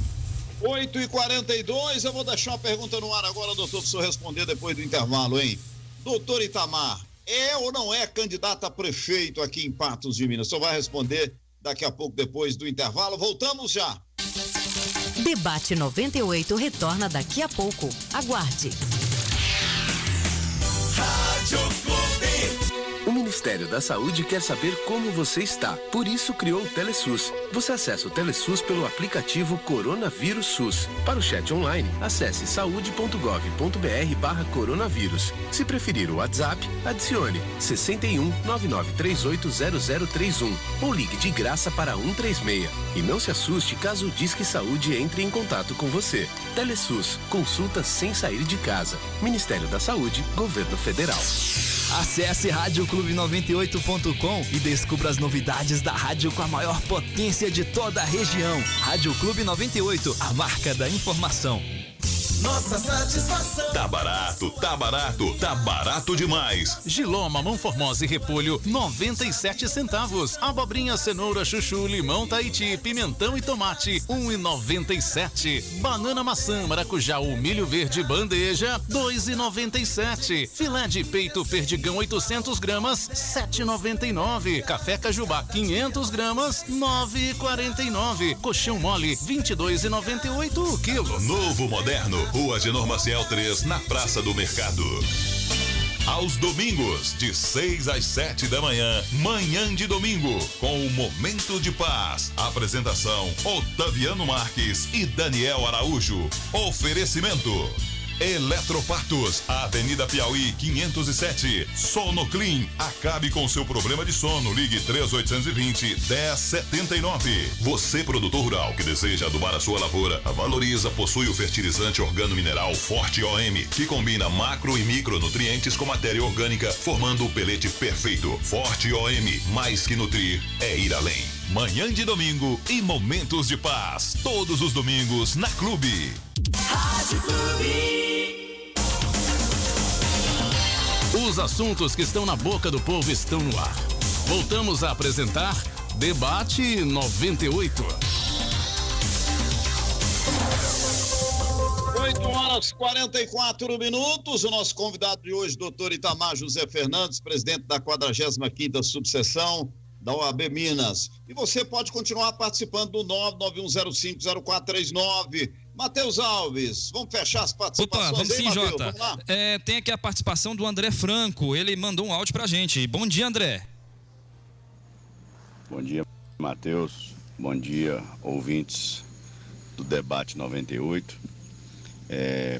8h42, eu vou deixar uma pergunta no ar agora, doutor, para o senhor responder depois do intervalo, hein? Doutor Itamar, é ou não é candidato a prefeito aqui em Patos de Minas? O senhor vai responder daqui a pouco, depois do intervalo. Voltamos já. Debate 98 retorna daqui a pouco. Aguarde. Rádio Clube. O Ministério da Saúde quer saber como você está. Por isso criou o Telesus. Você acessa o Telesus pelo aplicativo Coronavírus SUS. Para o chat online, acesse saude.gov.br/coronavírus. Se preferir o WhatsApp, adicione 61 9938 0031 ou ligue de graça para 136. E não se assuste caso o Disque Saúde entre em contato com você. Telesus, consulta sem sair de casa. Ministério da Saúde, Governo Federal. Acesse radioclube98.com e descubra as novidades da rádio com a maior potência de toda a região. Rádio Clube 98, a marca da informação. Nossa satisfação. Tá barato, tá barato, tá barato demais. Giló, mamão formosa e repolho, 97 centavos. Abobrinha, cenoura, chuchu, limão, Tahiti, pimentão e tomate, 1,97. Banana, maçã, maracujá ou milho verde bandeja, 2,97. Filé de peito perdigão 800 gramas, 7,99. Café Cajubá 500 gramas, 9,49. Colchão mole, 22,98 o quilo. Novo moderno. Rua Genor Maciel 3, na Praça do Mercado. Aos domingos, de 6 às 7 da manhã, Manhã de Domingo, com o Momento de Paz. Apresentação, Otaviano Marques e Daniel Araújo. Oferecimento: Eletropatos, Avenida Piauí 507. Sonoclean, acabe com seu problema de sono. Ligue 3820-1079. Você, produtor rural que deseja adubar a sua lavoura, a Valoriza possui o fertilizante organo-mineral Forte OM, que combina macro e micronutrientes com matéria orgânica, formando o pelete perfeito. Forte OM, mais que nutrir, é ir além. Manhã de Domingo e Momentos de Paz, todos os domingos na Clube. Rádio Clube. Os assuntos que estão na boca do povo estão no ar. Voltamos a apresentar Debate 98. 8h44. O nosso convidado de hoje, doutor Itamar José Fernandes, presidente da 45ª subseção da OAB Minas. E você pode continuar participando do 991050439. Matheus Alves, vamos fechar as participações. Opa, vamos sim, Mateus, Jota. vamos lá? Tem aqui a participação do André Franco. Ele mandou um áudio pra gente. Bom dia, André. Bom dia, Matheus. Bom dia, ouvintes do debate 98.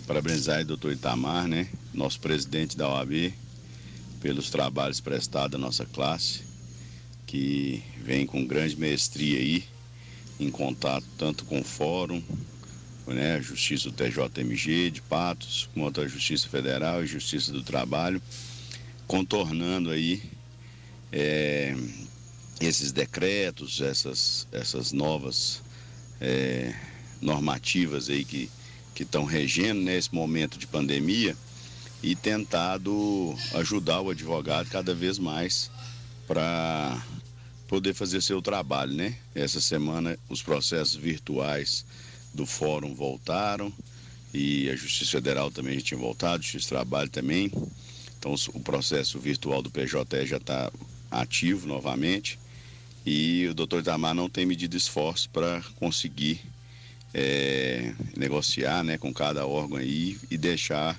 Parabenizar o doutor Itamar, né, nosso presidente da OAB, pelos trabalhos prestados à nossa classe, que vem com grande mestria aí, em contato tanto com o Fórum, né, a Justiça do TJMG de Patos, quanto a Justiça Federal e Justiça do Trabalho, contornando aí esses decretos, essas novas normativas aí que estão regendo nesse momento de pandemia, e tentado ajudar o advogado cada vez mais para poder fazer seu trabalho, né? Essa semana os processos virtuais do Fórum voltaram e a Justiça Federal também já tinha voltado, Justiça do Trabalho também. Então o processo virtual do PJE já está ativo novamente e o doutor Itamar não tem medido esforço para conseguir negociar, né, com cada órgão aí e deixar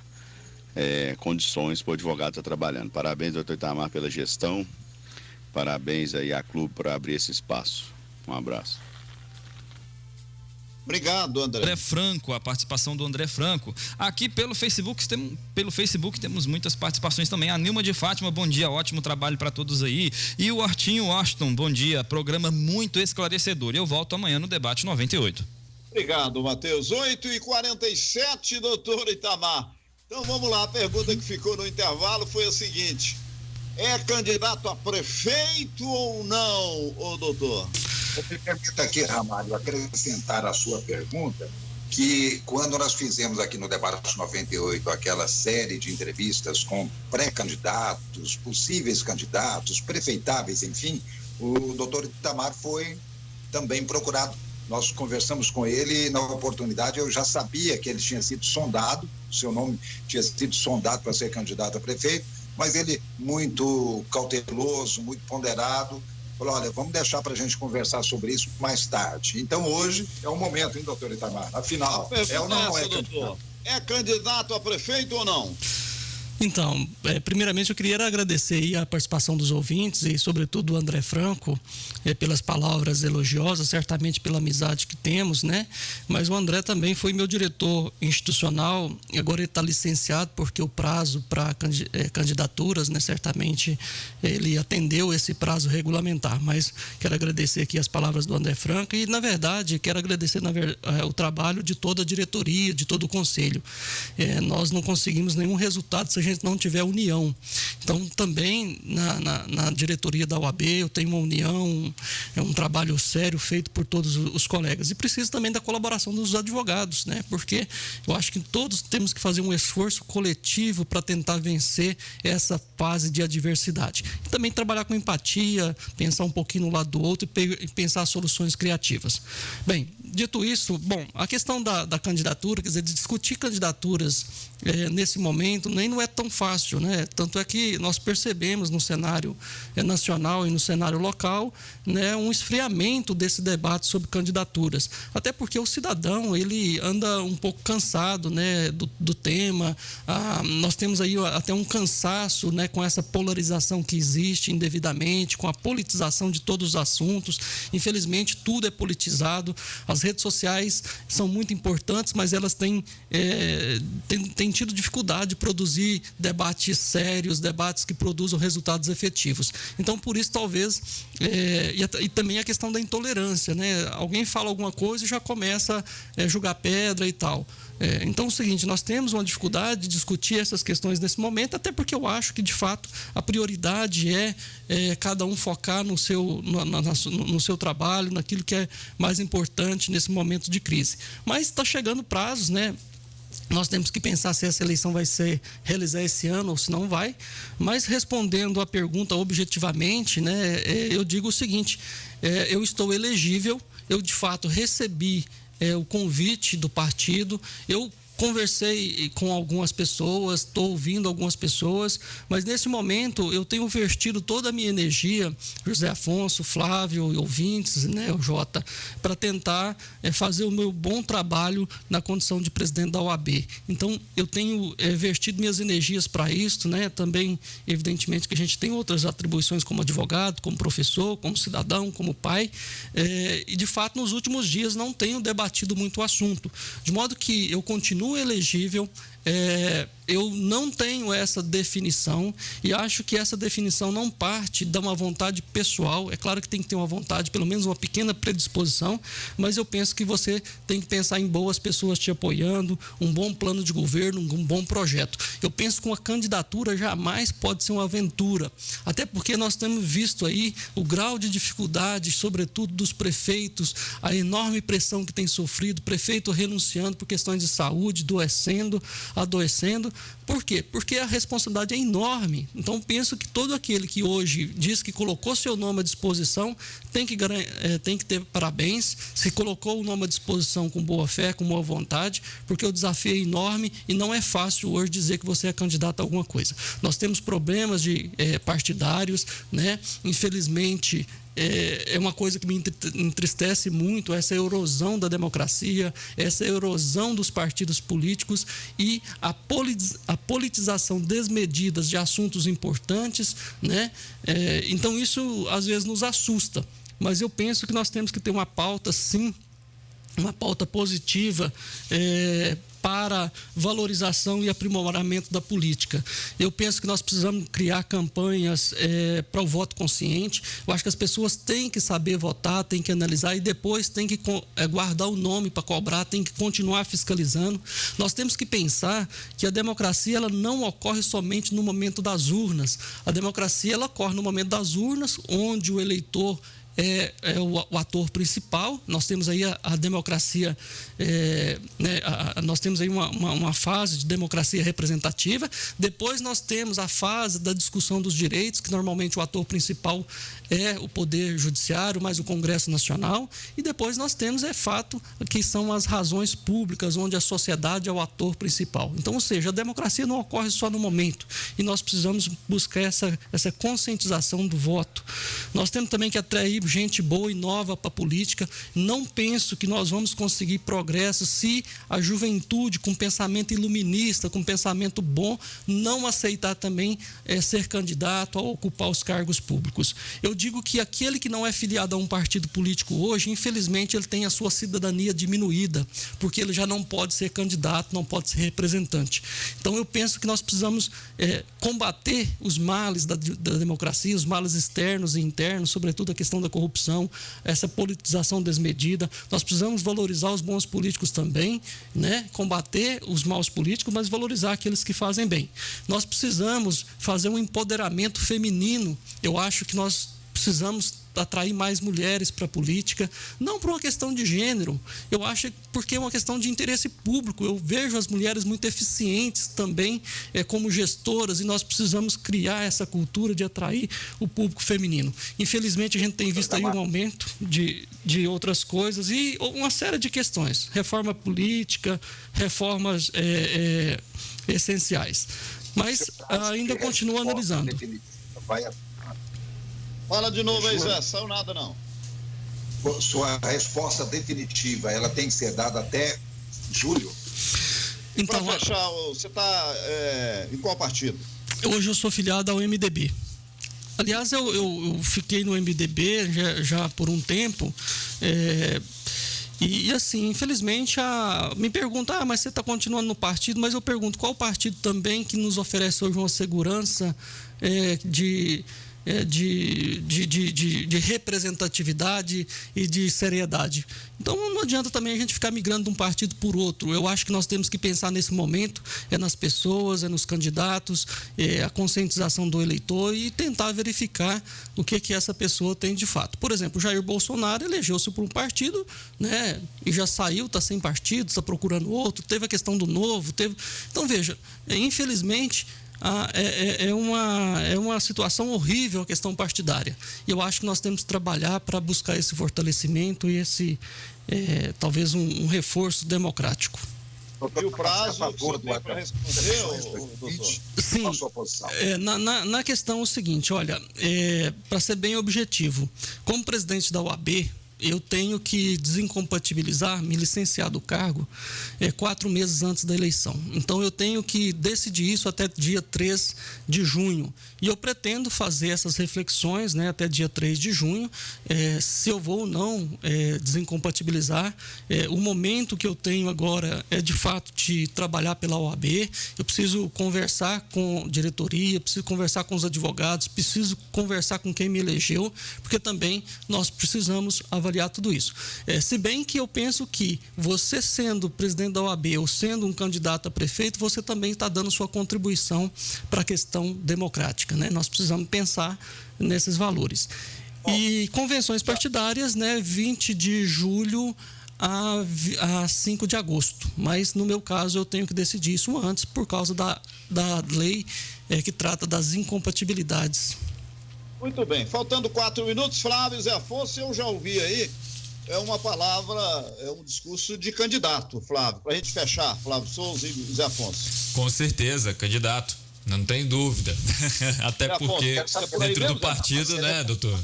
condições para o advogado estar trabalhando. Parabéns, doutor Itamar, pela gestão. Parabéns aí à Clube por abrir esse espaço. Um abraço. Obrigado, André. André Franco, a participação do André Franco. Aqui pelo Facebook temos muitas participações também. A Nilma de Fátima, bom dia, ótimo trabalho para todos aí. E o Artinho Washington, bom dia, programa muito esclarecedor. Eu volto amanhã no Debate 98. Obrigado, Matheus. 8h47, doutor Itamar. Então vamos lá, a pergunta que ficou no intervalo foi a seguinte: é candidato a prefeito ou não, ô doutor? Eu me permito aqui, Ramalho, acrescentar a sua pergunta, que quando nós fizemos aqui no Debate 98 aquela série de entrevistas com pré-candidatos, possíveis candidatos, prefeitáveis, enfim, o doutor Itamar foi também procurado. Nós conversamos com ele e, na oportunidade, eu já sabia que ele tinha sido sondado, seu nome tinha sido sondado para ser candidato a prefeito, mas ele, muito cauteloso, muito ponderado, falou: olha, vamos deixar para a gente conversar sobre isso mais tarde. Então, hoje é o momento, hein, doutor Itamar? Afinal, ou não é candidato? É candidato a prefeito ou não? Então, primeiramente eu queria agradecer aí a participação dos ouvintes e sobretudo do André Franco pelas palavras elogiosas, certamente pela amizade que temos, né? Mas o André também foi meu diretor institucional, e agora ele está licenciado porque o prazo para candidaturas, né? Certamente ele atendeu esse prazo regulamentar, mas quero agradecer aqui as palavras do André Franco e, na verdade, quero agradecer o trabalho de toda a diretoria, de todo o conselho. Nós não conseguimos nenhum resultado se a gente não tiver união. Então, também na diretoria da OAB eu tenho uma união, é um trabalho sério feito por todos os colegas. E preciso também da colaboração dos advogados, né? Porque eu acho que todos temos que fazer um esforço coletivo para tentar vencer essa fase de adversidade. E também trabalhar com empatia, pensar um pouquinho no lado do outro e pensar soluções criativas. Bem, dito isso, bom, a questão da candidatura, quer dizer, de discutir candidaturas nesse momento nem não é tão fácil, né? Tanto é que nós percebemos no cenário nacional e no cenário local, né, um esfriamento desse debate sobre candidaturas. Até porque o cidadão, ele anda um pouco cansado, né, do tema. Nós temos aí até um cansaço, né, com essa polarização que existe indevidamente, com a politização de todos os assuntos. Infelizmente, tudo é politizado. As redes sociais são muito importantes, mas elas têm tido dificuldade de produzir debates sérios, debates que produzam resultados efetivos. Então, por isso, talvez, e também a questão da intolerância, né? Alguém fala alguma coisa e já começa a jogar pedra e tal. Então, é o seguinte, nós temos uma dificuldade de discutir essas questões nesse momento, até porque eu acho que, de fato, a prioridade é cada um focar no seu trabalho, naquilo que é mais importante nesse momento de crise. Mas está chegando prazos, né? Nós temos que pensar se essa eleição vai ser realizada esse ano ou se não vai. Mas, respondendo a pergunta objetivamente, né, eu digo o seguinte: eu estou elegível, eu de fato recebi o convite do partido, eu conversei com algumas pessoas, estou ouvindo algumas pessoas, mas nesse momento eu tenho investido toda a minha energia, José Afonso, Flávio e ouvintes, né, o Jota, para tentar fazer o meu bom trabalho na condição de presidente da OAB. Então, eu tenho investido minhas energias para isso, né? Também, evidentemente, que a gente tem outras atribuições como advogado, como professor, como cidadão, como pai, e de fato, nos últimos dias não tenho debatido muito o assunto, de modo que eu continuo elegível. Eu não tenho essa definição e acho que essa definição não parte de uma vontade pessoal. É claro que tem que ter uma vontade, pelo menos uma pequena predisposição, mas eu penso que você tem que pensar em boas pessoas te apoiando, um bom plano de governo, um bom projeto. Eu penso que uma candidatura jamais pode ser uma aventura, até porque nós temos visto aí o grau de dificuldade, sobretudo dos prefeitos, a enorme pressão que tem sofrido, prefeito renunciando por questões de saúde, adoecendo. Por quê? Porque a responsabilidade é enorme. Então, penso que todo aquele que hoje diz que colocou seu nome à disposição tem que ter parabéns, se colocou o nome à disposição com boa fé, com boa vontade, porque o desafio é enorme e não é fácil hoje dizer que você é candidato a alguma coisa. Nós temos problemas partidários, né? Infelizmente, é uma coisa que me entristece muito, essa erosão da democracia, essa erosão dos partidos políticos e a politização desmedida de assuntos importantes, né? Então, isso às vezes nos assusta, mas eu penso que nós temos que ter uma pauta, sim, uma pauta positiva, para valorização e aprimoramento da política. Eu penso que nós precisamos criar campanhas para o voto consciente. Eu acho que as pessoas têm que saber votar, têm que analisar e depois têm que guardar o nome para cobrar, têm que continuar fiscalizando. Nós temos que pensar que a democracia ela não ocorre somente no momento das urnas. A democracia ela ocorre no momento das urnas, onde o eleitor é o ator principal. Nós temos aí a democracia, nós temos aí uma fase de democracia representativa. Depois nós temos a fase da discussão dos direitos, que normalmente o ator principal é o Poder Judiciário, mais o Congresso Nacional. E depois nós temos, fato, que são as razões públicas, onde a sociedade é o ator principal. Então, ou seja, a democracia não ocorre só no momento. E nós precisamos buscar essa conscientização do voto. Nós temos também que atrair gente boa e nova para a política. Não penso que nós vamos conseguir progresso se a juventude com pensamento iluminista, com pensamento bom, não aceitar também ser candidato a ocupar os cargos públicos. Eu digo que aquele que não é filiado a um partido político hoje, infelizmente, ele tem a sua cidadania diminuída, porque ele já não pode ser candidato, não pode ser representante. Então, eu penso que nós precisamos combater os males da democracia, os males externos e internos, sobretudo a questão da corrupção, essa politização desmedida. Nós precisamos valorizar os bons políticos também, né? Combater os maus políticos, mas valorizar aqueles que fazem bem. Nós precisamos fazer um empoderamento feminino. Eu acho que nós precisamos atrair mais mulheres para a política, não por uma questão de gênero, eu acho porque é uma questão de interesse público. Eu vejo as mulheres muito eficientes também como gestoras, e nós precisamos criar essa cultura de atrair o público feminino. Infelizmente, a gente tem visto aí um aumento de outras coisas e uma série de questões, reforma política, reformas essenciais, mas ainda continuo analisando. Fala de novo aí, Zé. Saiu nada, não. Sua resposta definitiva, ela tem que ser dada até julho? Então, para fechar, você está em qual partido? Hoje eu sou filiado ao MDB. Aliás, eu fiquei no MDB já por um tempo. E assim, infelizmente, me perguntam, mas você está continuando no partido? Mas eu pergunto, qual partido também que nos oferece hoje uma segurança de representatividade e de seriedade? Então não adianta também a gente ficar migrando de um partido por outro. Eu acho que nós temos que pensar nesse momento nas pessoas, nos candidatos, a conscientização do eleitor e tentar verificar o que essa pessoa tem de fato. Por exemplo, o Jair Bolsonaro elegeu-se por um partido, né, e já saiu, está sem partido, está procurando outro, teve a questão do Novo, então veja, infelizmente é uma situação horrível a questão partidária. E eu acho que nós temos que trabalhar para buscar esse fortalecimento e talvez um reforço democrático. E o prazo para responder, doutor? Sim, na questão é o seguinte, olha, para ser bem objetivo, como presidente da OAB, eu tenho que desincompatibilizar, me licenciar do cargo 4 meses antes da eleição. Então, eu tenho que decidir isso até dia 3 de junho. E eu pretendo fazer essas reflexões, né, até dia 3 de junho, se eu vou ou não desincompatibilizar. O momento que eu tenho agora é, de fato, de trabalhar pela OAB. Eu preciso conversar com a diretoria, preciso conversar com os advogados, preciso conversar com quem me elegeu, porque também nós precisamos avaliar tudo isso. Se bem que eu penso que você sendo presidente da OAB ou sendo um candidato a prefeito, você também está dando sua contribuição para a questão democrática, né? Nós precisamos pensar nesses valores. E convenções partidárias, né? 20 de julho a 5 de agosto. Mas, no meu caso, eu tenho que decidir isso antes por causa da lei que trata das incompatibilidades. Muito bem, faltando 4 minutos, Flávio Zé Afonso, eu já ouvi aí, uma palavra, um discurso de candidato, Flávio, para a gente fechar, Flávio Souza e Zé Afonso. Com certeza, candidato, não tem dúvida, até Zé porque Afonso, dentro do partido, né, doutor?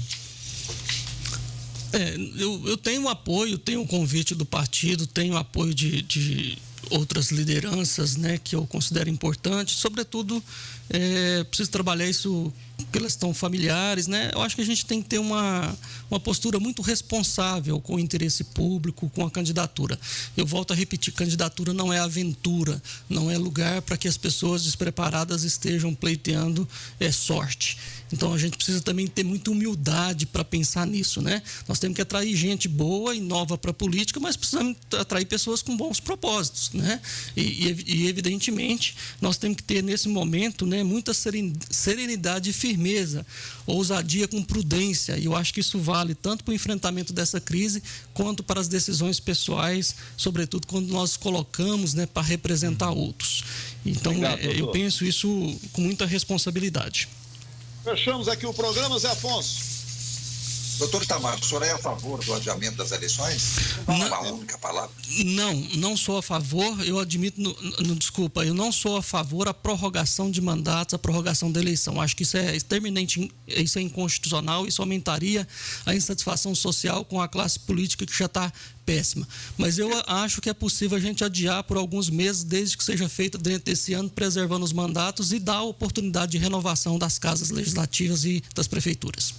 Eu tenho um apoio, tenho um convite do partido, tenho apoio de outras lideranças, né, que eu considero importante, sobretudo preciso trabalhar isso pelas questões familiares, né? Eu acho que a gente tem que ter uma postura muito responsável com o interesse público, com a candidatura. Eu volto a repetir, candidatura não é aventura, não é lugar para que as pessoas despreparadas estejam pleiteando sorte. Então a gente precisa também ter muita humildade para pensar nisso, né? Nós temos que atrair gente boa e nova para a política, mas precisamos atrair pessoas com bons propósitos, né? E evidentemente nós temos que ter nesse momento, né, muita serenidade e firmeza, ousadia com prudência, e eu acho que isso vale tanto para o enfrentamento dessa crise quanto para as decisões pessoais, sobretudo quando nós colocamos, né, para representar outros. Então, eu penso isso com muita responsabilidade. Fechamos aqui o programa, Zé Afonso. Doutor Itamar, o senhor é a favor do adiamento das eleições? Uma única palavra. Não sou a favor, eu admito, desculpa, eu não sou a favor da prorrogação de mandatos, a prorrogação da eleição. Acho que isso é exterminante, isso é inconstitucional, isso aumentaria a insatisfação social com a classe política que já está péssima. Mas eu acho que é possível a gente adiar por alguns meses, desde que seja feita dentro desse ano, preservando os mandatos e dar a oportunidade de renovação das casas legislativas e das prefeituros.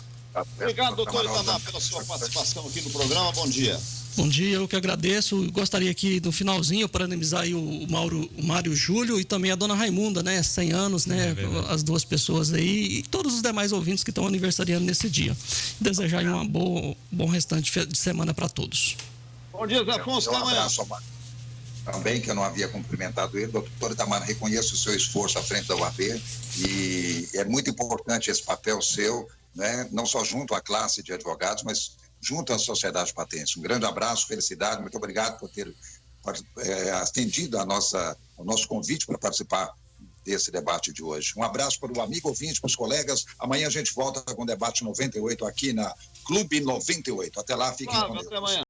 Obrigado, doutor Itamar, pela sua participação aqui no programa. Bom dia. Bom dia, eu que agradeço. Gostaria aqui, no finalzinho, parabenizar aí o Mário Júlio e também a dona Raimunda, né? 100 anos, né? As duas pessoas aí e todos os demais ouvintes que estão aniversariando nesse dia. Desejar aí bom restante de semana para todos. Bom dia, Zé Afonso. Um abraço ao Mário também, que eu não havia cumprimentado ele. Doutor Itamar, reconheço o seu esforço à frente da UAB e é muito importante esse papel seu, né? Não só junto à classe de advogados, mas junto à sociedade patente. Um grande abraço, felicidade, muito obrigado por ter atendido ao nosso convite para participar desse debate de hoje. Um abraço para o amigo ouvinte, para os colegas. Amanhã a gente volta com o debate 98 aqui na Clube 98. Até lá, fiquem com Deus. Até amanhã.